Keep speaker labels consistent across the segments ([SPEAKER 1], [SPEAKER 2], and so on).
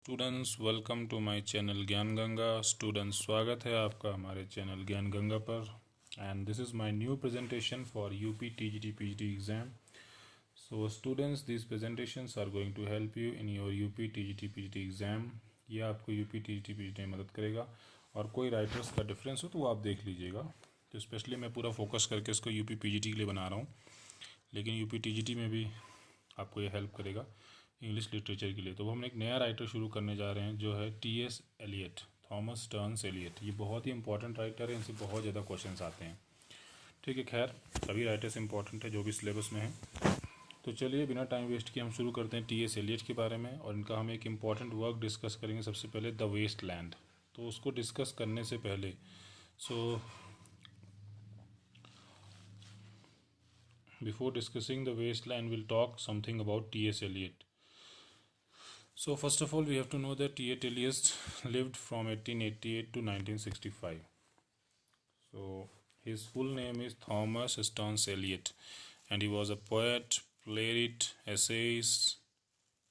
[SPEAKER 1] Students welcome to my channel Gyan Ganga. Students स्वागत है आपका हमारे चैनल ज्ञान गंगा पर। And this is my new presentation for UP TGT PGT exam. So students this presentations are going to help you in your UP TGT PGT exam. ये आपको UP TGT PGT में मदद करेगा और कोई राइटर्स का difference हो तो वो आप देख लीजिएगा। तो स्पेशली मैं पूरा फोकस करके इसको यूपी पीजीटी के लिए बना रहा हूँ, लेकिन यूपी टीजीटी में भी आपको ये हेल्प करेगा इंग्लिश लिटरेचर के लिए। तो हम एक नया राइटर शुरू करने जा रहे हैं जो है T.S. Eliot, Thomas Stearns Eliot. ये बहुत ही इंपॉर्टेंट राइटर है, इनसे बहुत ज़्यादा क्वेश्चंस आते हैं। ठीक है, खैर सभी राइटर्स इंपॉर्टेंट है जो भी सिलेबस में है। तो चलिए बिना टाइम वेस्ट किए हम शुरू करते हैं T.S. एलियट के बारे में, और इनका हम एक इम्पॉर्टेंट वर्क डिस्कस करेंगे। सबसे पहले द वेस्ट लैंड। तो उसको डिस्कस करने से पहले before discussing the waste land will talk something about T.S. Eliot. So first of all, we have to know that T.S. lived from 1888 to 1965. So his full name is Thomas Stance Eliot, and he was a poet, playwright, essayist,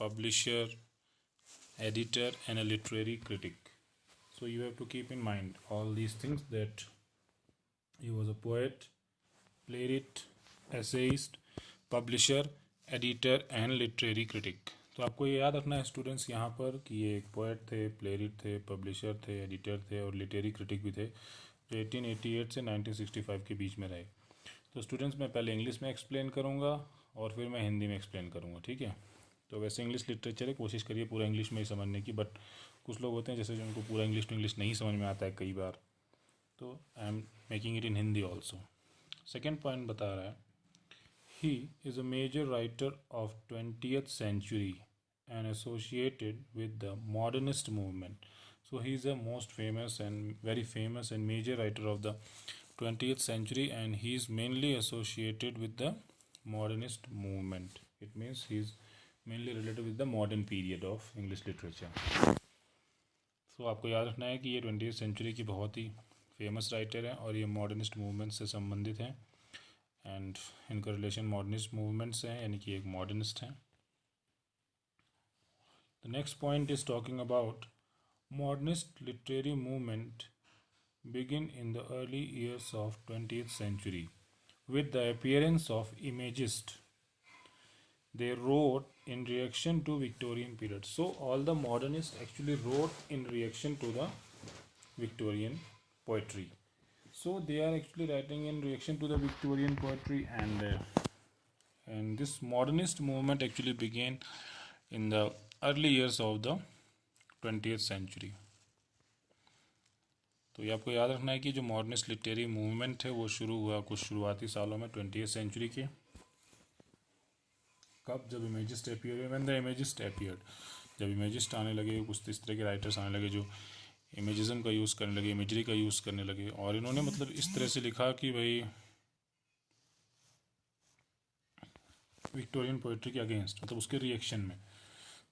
[SPEAKER 1] publisher, editor, and a literary critic. So you have to keep in mind all these things, that he was a poet, playwright, essayist, publisher, editor, and literary critic. तो आपको ये याद रखना है students यहाँ पर कि ये एक पोएट थे, प्लेरिट थे, पब्लिशर थे, एडिटर थे और लिटरेरी क्रिटिक भी थे, जो 1888 से 1965 के बीच में रहे। तो स्टूडेंट्स मैं पहले इंग्लिश में एक्सप्लेन करूँगा और फिर मैं हिंदी में एक्सप्लेन करूँगा, ठीक है। तो वैसे इंग्लिश लिटरेचर है, कोशिश करिए पूरा इंग्लिश में ही समझने की, बट कुछ लोग होते हैं जैसे जिनको पूरा इंग्लिश टू इंग्लिश नहीं समझ में आता है कई बार, तो I am making it in Hindi also. Second point बता रहा है, he is a major writer of 20th century and associated with the modernist movement. So he is the most famous and very famous and major writer of the 20th century, and he is mainly associated with the modernist movement. It means he is mainly related with the modern period of English literature. So आपको याद रखना है कि ये 20th century की बहुत ही famous writer हैं और ये मॉडर्निस्ट मूवमेंट से संबंधित हैं, एंड इनका रिलेशन मॉडर्निस्ट मूवमेंट से है, यानी कि एक मॉडर्निस्ट हैं। The next point is talking about modernist literary movement begin in the early years of 20th century with the appearance of imagists. They wrote in reaction to Victorian period. So all the modernists actually wrote in reaction to the Victorian poetry. So they are actually writing in reaction to the Victorian poetry, and this modernist movement actually began in the early years of the 20th century. तो ये आपको याद रखना है कि जो modernist literary movement है वो शुरू हुआ कुछ शुरुआती सालों में 20th सेंचुरी के। कब? जब इमेजिस्ट अपीयर हुए, व्हेन द इमेजिस्ट अपीयर्ड, जब इमेजिस्ट आने लगे, कुछ इस तरह के राइटर्स आने लगे जो इमेजिज्म का यूज़ करने लगे, इमेजरी का यूज़ करने लगे, और इन्होंने मतलब इस तरह से लिखा कि भाई विक्टोरियन पोइट्री के अगेंस्ट, मतलब उसके रिएक्शन में।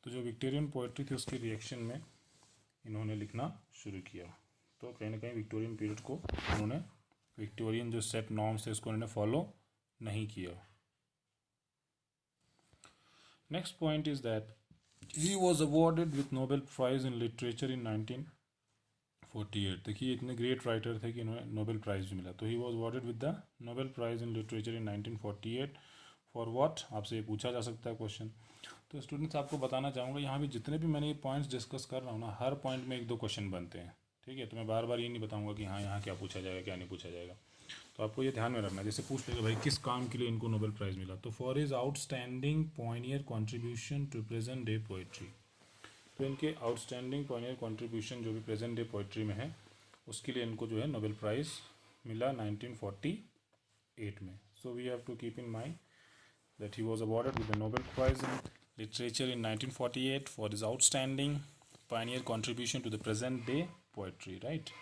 [SPEAKER 1] तो जो विक्टोरियन पोइट्री थी उसके रिएक्शन में इन्होंने लिखना शुरू किया। तो कहीं ना कहीं विक्टोरियन पीरियड को उन्होंने, विक्टोरियन जो सेट नॉर्म्स थे उसको उन्होंने फॉलो नहीं किया। Next point is that he was awarded with Nobel prize in literature in 1948। देखिए इतने ग्रेट राइटर थे कि इन्होंने नोबेल प्राइज़ भी मिला। तो ही was awarded with the Nobel prize in literature in 1948 for what, आपसे ये पूछा जा सकता है क्वेश्चन। तो स्टूडेंट्स आपको बताना चाहूँगा, यहाँ भी जितने भी मैंने ये पॉइंट्स डिस्कस कर रहा हूँ ना, हर पॉइंट में एक दो क्वेश्चन बनते हैं, ठीक है। तो मैं बार बार ये नहीं बताऊँगा कि हाँ यहाँ क्या पूछा जाएगा क्या नहीं पूछा जाएगा। तो आपको ये ध्यान में रखना है। जैसे पूछ लेगा भाई किस काम के लिए इनको नोबेल प्राइज़ मिला, तो for his outstanding pioneer contribution to present day poetry. तो इनके आउटस्टैंडिंग पॉइनियर कॉन्ट्रीब्यूशन जो भी प्रेजेंट डे पोइट्री में है उसके लिए इनको जो है नोबेल प्राइज़ मिला 1948 में। So we have to keep in mind that he was awarded with the Nobel Prize in Literature in 1948 for his outstanding pioneer contribution to the present day poetry, right?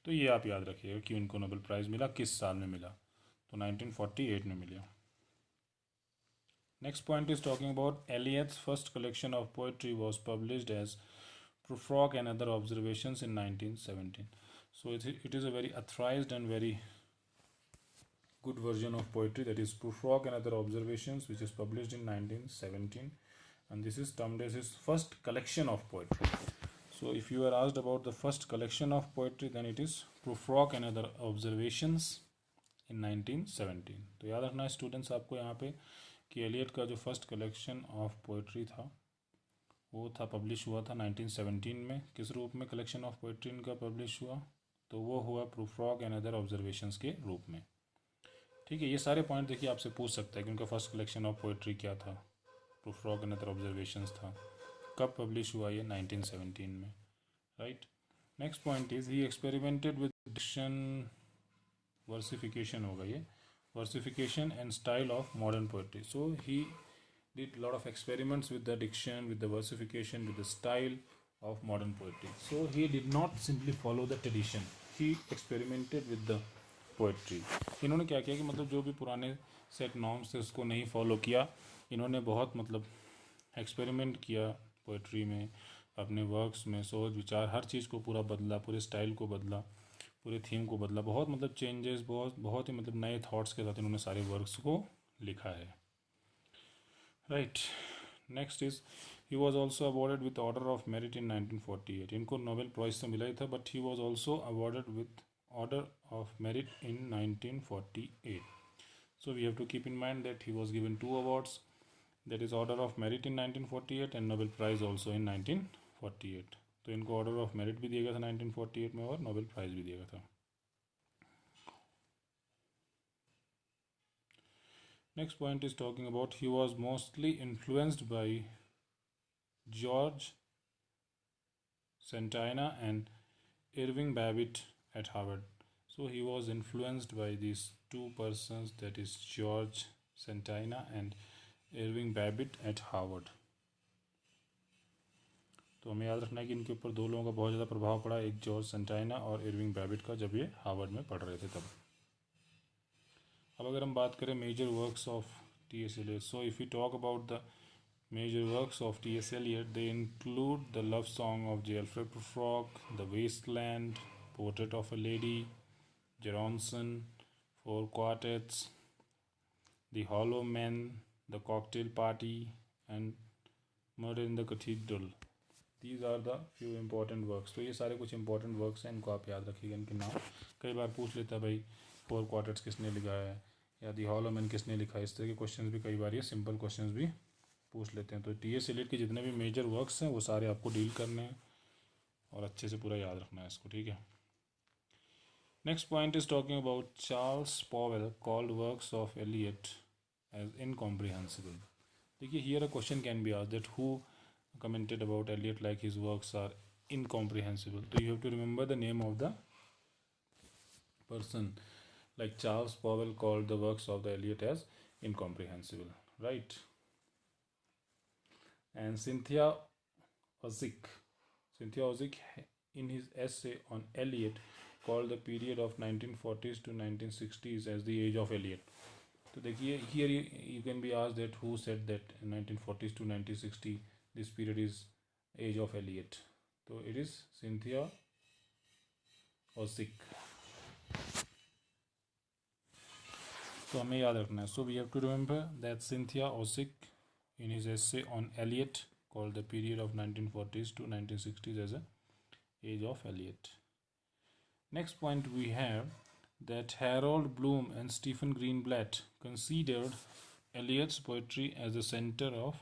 [SPEAKER 1] तो ये आप याद रखिएगा कि उनको Nobel prize मिला, किस साल में मिला, तो 1948 में मिला। Next point is talking about Eliot's first collection of poetry was published as Prufrock and Other Observations in 1917. So it is a very authorized and very good version of poetry, that is Prufrock and Other Observations, which is published in 1917, and this is termed as his first collection of poetry. So if you are asked about the first collection of poetry, then it is Prufrock and Other Observations in 1917. तो याद रखना है students आपको यहाँ पे कि Elliott का जो फर्स्ट कलेक्शन ऑफ पोइट्री था वो था पब्लिश हुआ था 1917 में. किस रूप में कलेक्शन ऑफ पोइट्री इनका पब्लिश हुआ? तो वो हुआ प्रूफ्रॉग एंड अदर ऑब्जर्वेशंस के रूप में. ठीक है, ये सारे पॉइंट देखिए आपसे पूछ सकता है कि उनका फर्स्ट कलेक्शन ऑफ पोइट्री क्या था, प्रूफ्रॉग एंड अदर ऑब्जर्वेशंस था, कब पब्लिश हुआ ये 1917 में, right. Next point is he experimented with diction, versification होगा ये, versification and style of modern poetry. So he did a lot of experiments with the diction, with the versification, with the style of modern poetry. So he did not simply follow the tradition, he experimented with the poetry. इन्होंने क्या किया कि मतलब जो भी पुराने set norms थे उसको नहीं फॉलो किया, इन्होंने बहुत मतलब एक्सपेरिमेंट किया पोइट्री में, अपने वर्क्स में सोच विचार हर चीज़ को पूरा बदला, पूरे स्टाइल को बदला, पूरे थीम को बदला, बहुत मतलब चेंजेस, बहुत ही मतलब नए थॉट्स के साथ इन्होंने सारे वर्क्स को लिखा है, right. Next is he was also awarded with order of merit in 1948. इनको नोबेल प्राइज तो मिला ही था, but he was also awarded with order of merit in 1948. So we have to keep in mind that he was given 2 awards, that is order of merit in 1948 and Nobel Prize also in 1948. तो इनको order of merit भी दिया गया था 1948 में और Nobel prize भी दिया गया था. Next point is talking about he was mostly influenced by George Santayana and Irving Babbitt at Harvard. So he was influenced by these 2 persons, that is George Santayana and Irving Babbitt at Harvard. तो हमें याद रखना है कि इनके ऊपर 2 लोगों का बहुत ज़्यादा प्रभाव पड़ा, एक जॉर्ज सेंटाइना और इरविंग बैबिट का, जब ये हार्वर्ड में पढ़ रहे थे तब. अब अगर हम बात करें major works of T.S. Eliot, so if we talk about the major works of T.S. Eliot, they include the love song of J. Alfred Prufrock, The Wasteland, Portrait of a Lady, Geronson, 4 Quartets, The Hollow Men, The Cocktail Party, and Murder in the Cathedral. These are the few important works. तो ये सारे कुछ important works हैं, इनको आप याद रखिएगा, इनके नाम. कई बार पूछ लेता है भाई 4 Quartets किसने लिखा है या दी हॉलो मैन किसने लिखा है, इस तरह के क्वेश्चंस भी कई बार ये सिंपल क्वेश्चंस भी पूछ लेते हैं. तो T.S. Eliot के जितने भी मेजर वर्क्स हैं वो सारे आपको डील करने हैं और अच्छे से पूरा याद रखना है इसको, ठीक है. Next point is talking about Charles Powell called works of Eliot as incomprehensible. देखिए here a question can be asked that who commented about Eliot like his works are incomprehensible. So you have to remember the name of the person, like Charles Powell called the works of the Eliot as incomprehensible, right? And Cynthia Ozick in his essay on Eliot called the period of 1940s to 1960s as the age of Eliot. तो देखिए here you can be asked that who said that in 1940s to 1960 this period is age of Eliot. So it is Cynthia Ozick. तो हमें याद रखना है. So we have to remember that Cynthia Ozick in his essay on Eliot called the period of 1940s to 1960s as a age of Eliot. Next point we have that Harold Bloom and Stephen Greenblatt considered Eliot's poetry as the center of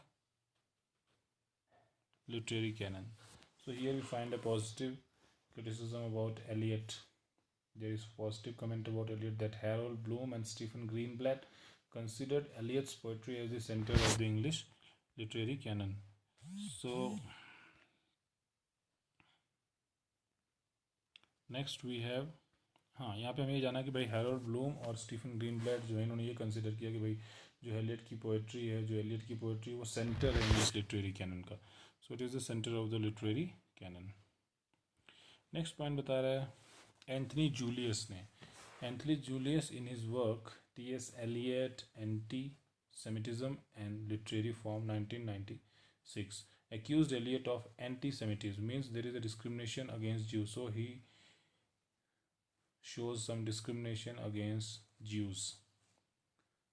[SPEAKER 1] literary canon. So here we find a positive criticism about Eliot. There is positive comment about Eliot that Harold Bloom and Stephen Greenblatt considered Eliot's poetry as the center of the English literary canon. So next we have, हाँ यहाँ पे हमें ये जाना कि भाई Harold Bloom और Stephen Greenblatt जो है इन्होंने ये कंसिडर किया कि भाई जो एलियट की पोएट्री है वो सेंटर है इंग्लिश लिटरेरी कैनन का. So it is the centre of the literary canon. Next point बता रहा है Anthony Julius in his work T.S. Eliot Anti-Semitism and Literary Form 1996 accused Eliot of anti-Semitism, means there is a discrimination against Jews. So he shows some discrimination against Jews.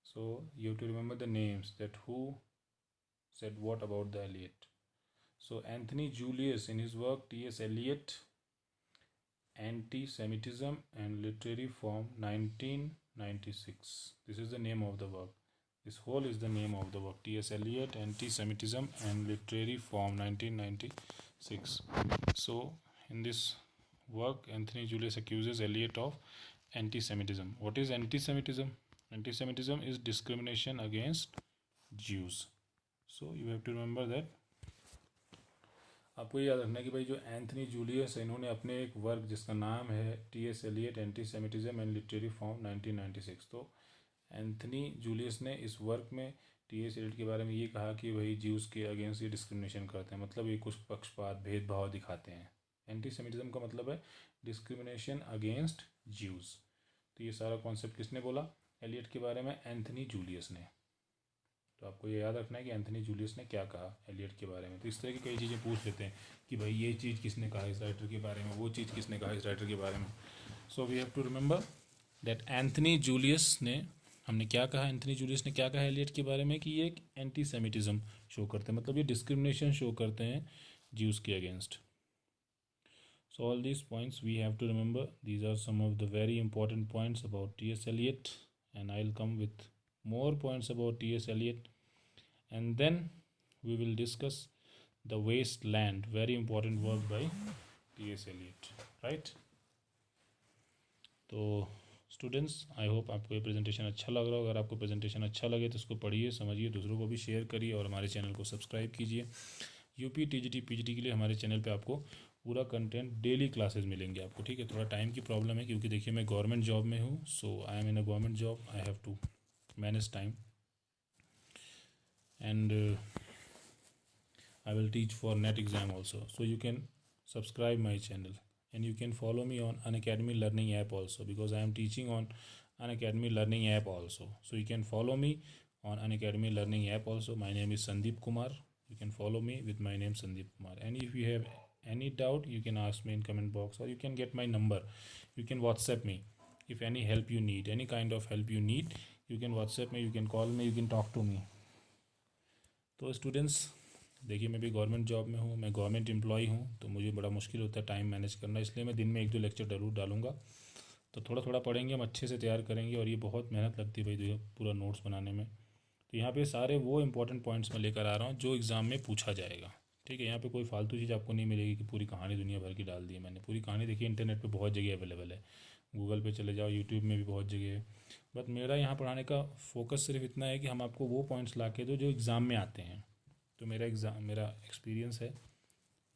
[SPEAKER 1] So you have to remember the names, that who said what about the Eliot? So Anthony Julius, in his work T.S. Eliot, Anti-Semitism and Literary Form, 1996. This is the name of the work. This whole is the name of the work. T.S. Eliot, Anti-Semitism and Literary Form, 1996. So in this work, Anthony Julius accuses Eliot of anti-Semitism. What is anti-Semitism? Anti-Semitism is discrimination against Jews. So you have to remember that. आपको याद रखना है कि भाई जो Anthony Julius है, इन्होंने अपने एक वर्क जिसका नाम है T S. Eliot anti Semitism and literary form 1996, तो एंथनी जूलियस ने इस वर्क में टी.एस. एलियट के बारे में ये कहा कि वही ज्यूज़ के अगेंस्ट ये डिस्क्रिमिनेशन करते हैं, मतलब ये कुछ पक्षपात भेदभाव दिखाते हैं। एंटी-सेमिटिज्म का मतलब है डिस्क्रिमिनेशन अगेंस्ट ज्यूज़। तो ये सारा कॉन्सेप्ट किसने बोला एलियट के बारे में? एंथनी जूलियस ने। तो आपको ये याद रखना है कि एंथनी जूलियस ने क्या कहा एलियट के बारे में। तो इस तरह की कई चीज़ें पूछ लेते हैं कि भाई ये चीज़ किसने कहा इस राइटर के बारे में, वो चीज़ किसने कहा इस राइटर के बारे में। So we have to remember that Anthony Julius ने, हमने क्या कहा, एंथनी जूलियस ने क्या कहा एलियट के बारे में कि ये एक एंटी सेमिटिज्म शो करते हैं, मतलब ये डिस्क्रिमिनेशन शो करते हैं ज्यूज़ के against. So all these points we have to remember. These are some of the very important points about T.S. Eliot, and I'll come with more points about T.S. Eliot, and then we will discuss The Waste Land, very important work by T.S. Eliot, right? तो students, I hope आपको ये presentation अच्छा लग रहा हो। अगर आपको presentation अच्छा लगे तो इसको पढ़िए, समझिए, दूसरों को भी शेयर करिए और हमारे चैनल को सब्सक्राइब कीजिए। यूपी टीजीटी पीजीटी के लिए हमारे चैनल पे आपको पूरा कंटेंट, डेली क्लासेस मिलेंगे आपको, ठीक है। थोड़ा टाइम की प्रॉब्लम है क्योंकि देखिए मैं गवर्नमेंट जॉब में हूँ, so I am in a government job, I have to manage time, and I will teach for NET exam also, so you can subscribe my channel and you can follow me on Unacademy learning app also, because I am teaching on Unacademy learning app also, so you can follow me on Unacademy learning app also. My name is Sandeep Kumar. You can follow me with my name Sandeep Kumar, and if you have any doubt you can ask me in comment box, or you can get my number, you can WhatsApp me. If any help you need, any kind of help you need, you can WhatsApp me, you can call me, you can talk to me. तो students देखिए, मैं भी government job में हूँ, मैं government employee हूँ, तो मुझे बड़ा मुश्किल होता है टाइम मैनेज करना, इसलिए मैं दिन में 1-2 लेक्चर जरूर डालूंगा। तो थोड़ा थोड़ा पढ़ेंगे, हम अच्छे से तैयार करेंगे, और ये बहुत मेहनत लगती है भाई जो पूरा नोट्स बनाने में। तो यहाँ पे सारे वो इंपॉर्टेंट पॉइंट्स मैं लेकर आ रहा हूँ जो एग्ज़ाम में पूछा जाएगा, ठीक है। यहाँ पे कोई फालतू चीज़ आपको नहीं मिलेगी कि पूरी कहानी दुनिया भर की डाल दी है मैंने। पूरी कहानी देखिए इंटरनेट पे बहुत जगह अवेलेबल है, गूगल पे चले जाओ, यूट्यूब में भी बहुत जगह है। बट मेरा यहाँ पढ़ाने का फोकस सिर्फ इतना है कि हम आपको वो पॉइंट्स ला के दो जो एग्ज़ाम में आते हैं। तो मेरा एक्सपीरियंस है,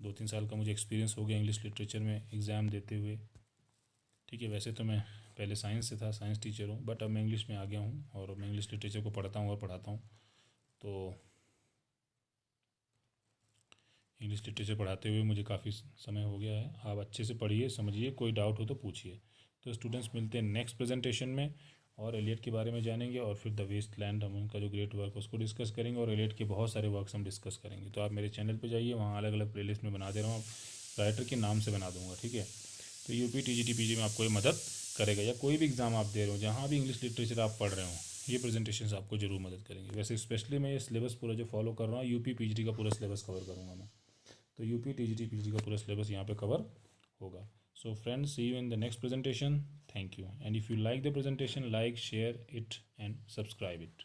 [SPEAKER 1] 2-3 साल का मुझे एक्सपीरियंस हो गया इंग्लिश लिटरेचर में एग्ज़ाम देते हुए, ठीक है। वैसे तो मैं पहले साइंस से था, साइंस टीचर हूँ, बट अब मैं इंग्लिश में आ गया हूँ और मैं इंग्लिश लिटरेचर को पढ़ता हूँ और पढ़ाता हूँ। तो इंग्लिश लिटरेचर पढ़ाते हुए मुझे काफ़ी समय हो गया है। आप अच्छे से पढ़िए, समझिए, कोई डाउट हो तो पूछिए। तो स्टूडेंट्स, मिलते हैं नेक्स्ट प्रेजेंटेशन में, और एलियट के बारे में जानेंगे, और फिर द वेस्ट लैंड, हम उनका जो ग्रेट वर्क है उसको डिस्कस करेंगे, और एलियट के बहुत सारे वर्क्स हम डिस्कस करेंगे। तो आप मेरे चैनल पे जाइए, वहाँ अलग अलग प्लेलिस्ट में बना दे रहा हूँ, राइटर के नाम से बना दूंगा, ठीक है। तो यूपी टीजीटी पीजी में आपको ये मदद करेगा, या कोई भी एग्ज़ाम आप दे रहे हो, जहाँ भी इंग्लिश लिटरेचर आप पढ़ रहे हो, ये प्रेजेंटेशन आपको जरूर मदद करेंगे। वैसे स्पेशली मैं ये सिलेबस पूरा जो फॉलो कर रहा हूँ, यूपी पीजीटी का पूरा सिलेबस कवर करूँगा मैं। तो यूपी टीजीटी पीजी का पूरा सिलेबस यहाँ पे कवर होगा। So friends, see you in the next presentation. Thank you. And if you like the presentation, like, share it and subscribe it.